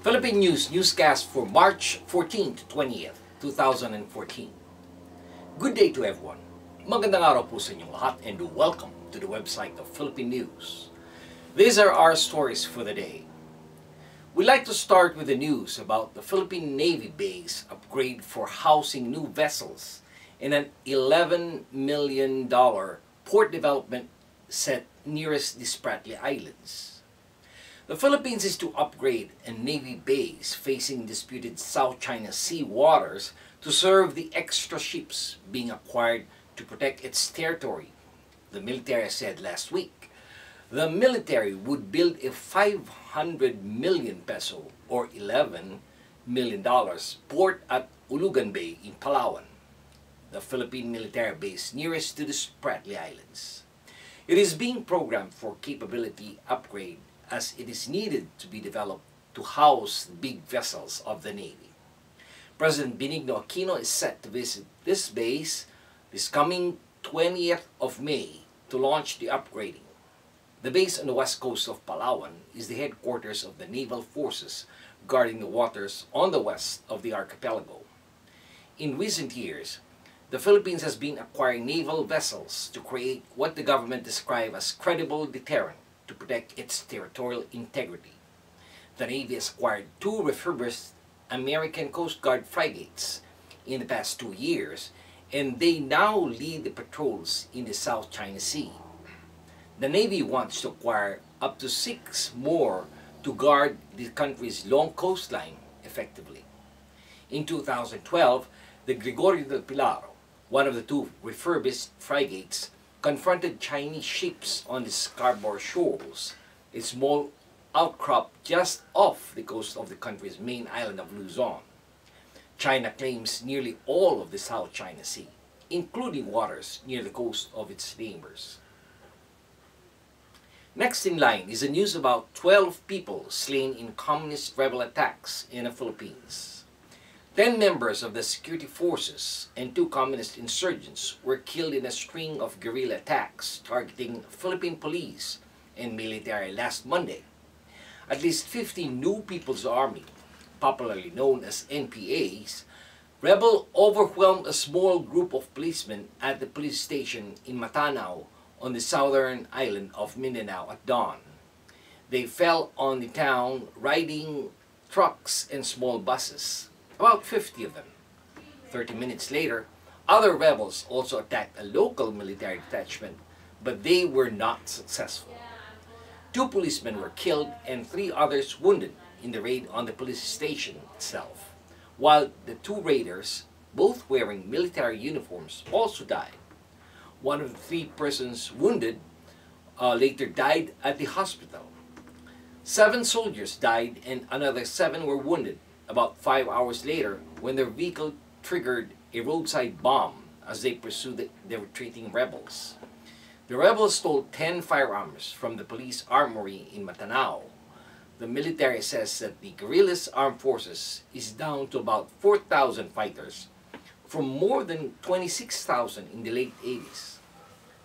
Philippine News newscast for March 14th to 20th, 2014. Good day to everyone. Magandang araw po sa inyong lahat and welcome to the website of Philippine News. These are our stories for the day. We'd like to start with the news about the Philippine Navy base upgrade for housing new vessels in an $11 million port development set nearest the Spratly Islands. The Philippines is to upgrade a Navy base facing disputed South China Sea waters to serve the extra ships being acquired to protect its territory, the military said last week. The military would build a 500 million peso or $11 million port at Ulugan Bay in Palawan, the Philippine military base nearest to the Spratly Islands. It is being programmed for capability upgrade as it is needed to be developed to house the big vessels of the Navy. President Benigno Aquino is set to visit this base this coming 20th of May to launch the upgrading. The base on the west coast of Palawan is the headquarters of the naval forces guarding the waters on the west of the archipelago. In recent years, the Philippines has been acquiring naval vessels to create what the government describes as credible deterrent to protect its territorial integrity. The Navy has acquired 2 refurbished American Coast Guard frigates in the past 2 years, and they now lead the patrols in the South China Sea. The Navy wants to acquire up to 6 more to guard the country's long coastline effectively. In 2012, the Gregorio del Pilar, one of the 2 refurbished frigates, confronted Chinese ships on the Scarborough Shoals, a small outcrop just off the coast of the country's main island of Luzon. China claims nearly all of the South China Sea, including waters near the coast of its neighbors. Next in line is the news about 12 people slain in communist rebel attacks in the Philippines. 10 members of the security forces and 2 communist insurgents were killed in a string of guerrilla attacks targeting Philippine police and military last Monday. At least 50 New People's Army, popularly known as NPAs, rebel overwhelmed a small group of policemen at the police station in Matanao on the southern island of Mindanao at dawn. They fell on the town riding trucks and small buses, about 50 of them. 30 minutes later, other rebels also attacked a local military detachment, but they were not successful. 2 policemen were killed and 3 others wounded in the raid on the police station itself, while the 2 raiders, both wearing military uniforms, also died. One of the 3 persons wounded later died at the hospital. 7 soldiers died and another 7 were wounded about 5 hours later when their vehicle triggered a roadside bomb as they pursued the retreating rebels. The rebels stole 10 firearms from the police armory in Matanao. The military says that the guerrillas' armed forces is down to about 4,000 fighters from more than 26,000 in the late 80s.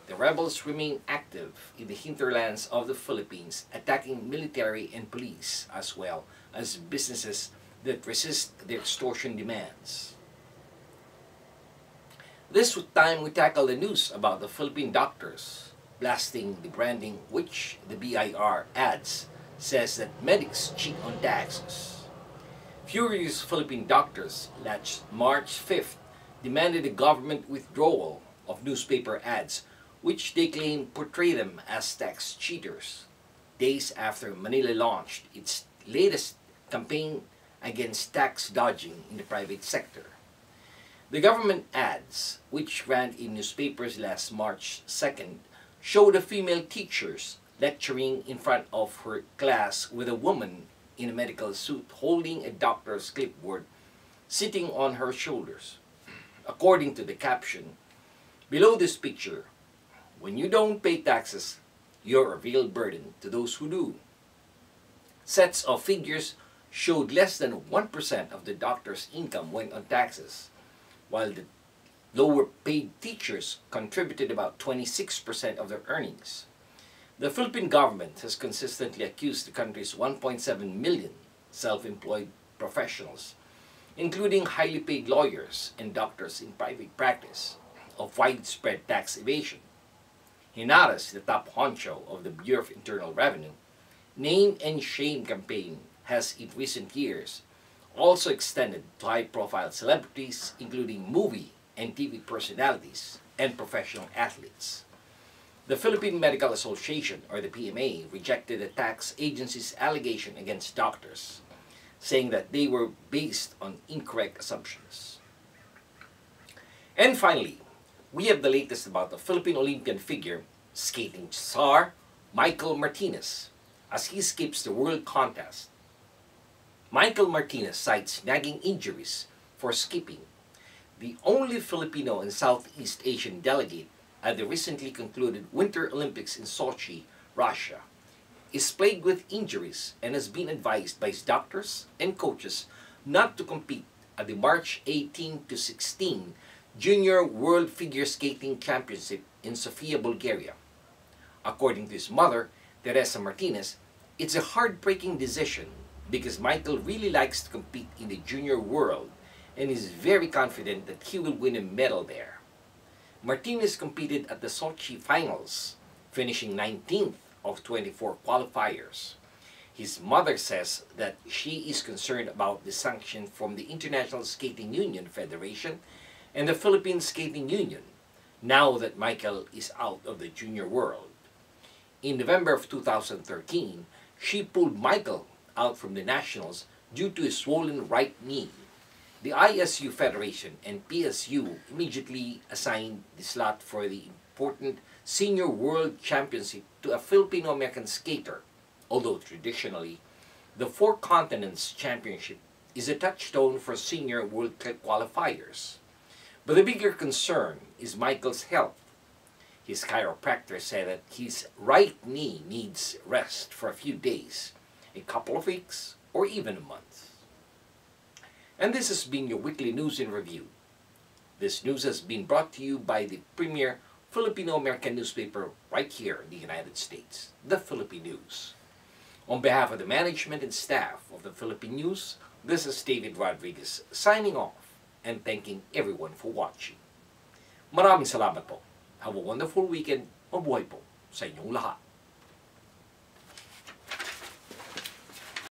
The rebels remain active in the hinterlands of the Philippines, attacking military and police as well as businesses that resist the extortion demands. This time we tackle the news about the Philippine doctors blasting the branding which the BIR ads says that medics cheat on taxes. Furious Philippine doctors last March 5th demanded the government withdrawal of newspaper ads which they claim portray them as tax cheaters, days after Manila launched its latest campaign against tax dodging in the private sector. The government ads, which ran in newspapers last March 2nd, showed a female teacher lecturing in front of her class with a woman in a medical suit holding a doctor's clipboard sitting on her shoulders. According to the caption, below this picture, "When you don't pay taxes, you're a real burden to those who do." Sets of figures showed less than 1% of the doctor's income went on taxes, while the lower paid teachers contributed about 26% of their earnings. The Philippine government has consistently accused the country's 1.7 million self-employed professionals, including highly paid lawyers and doctors in private practice, of widespread tax evasion. Hinaras, the top honcho of the Bureau of Internal Revenue, name and shame campaign has in recent years also extended to high-profile celebrities, including movie and TV personalities and professional athletes. The Philippine Medical Association, or the PMA, rejected the tax agency's allegation against doctors, saying that they were based on incorrect assumptions. And finally, we have the latest about the Philippine Olympian figure skating star Michael Martinez as he skips the World Contest. Michael Martinez cites nagging injuries for skipping. The only Filipino and Southeast Asian delegate at the recently concluded Winter Olympics in Sochi, Russia, is plagued with injuries and has been advised by his doctors and coaches not to compete at the March 18 to 16 Junior World Figure Skating Championship in Sofia, Bulgaria. According to his mother, Teresa Martinez, it's a heartbreaking decision because Michael really likes to compete in the junior world and is very confident that he will win a medal there. Martinez competed at the Sochi finals, finishing 19th of 24 qualifiers. His mother says that she is concerned about the sanction from the International Skating Union Federation and the Philippine Skating Union, now that Michael is out of the junior world. In November of 2013, she pulled Michael out from the nationals due to his swollen right knee. The ISU Federation and PSU immediately assigned the slot for the important Senior World Championship to a Filipino-American skater, although traditionally, the Four Continents Championship is a touchstone for senior world qualifiers. But the bigger concern is Michael's health. His chiropractor said that his right knee needs rest for a few days, a couple of weeks, or even a month. And this has been your weekly news in review. This news has been brought to you by the premier Filipino-American newspaper right here in the United States, the Philippine News. On behalf of the management and staff of the Philippine News, this is David Rodriguez signing off and thanking everyone for watching. Maraming salamat po. Have a wonderful weekend. Mabuhay po sa inyong lahat.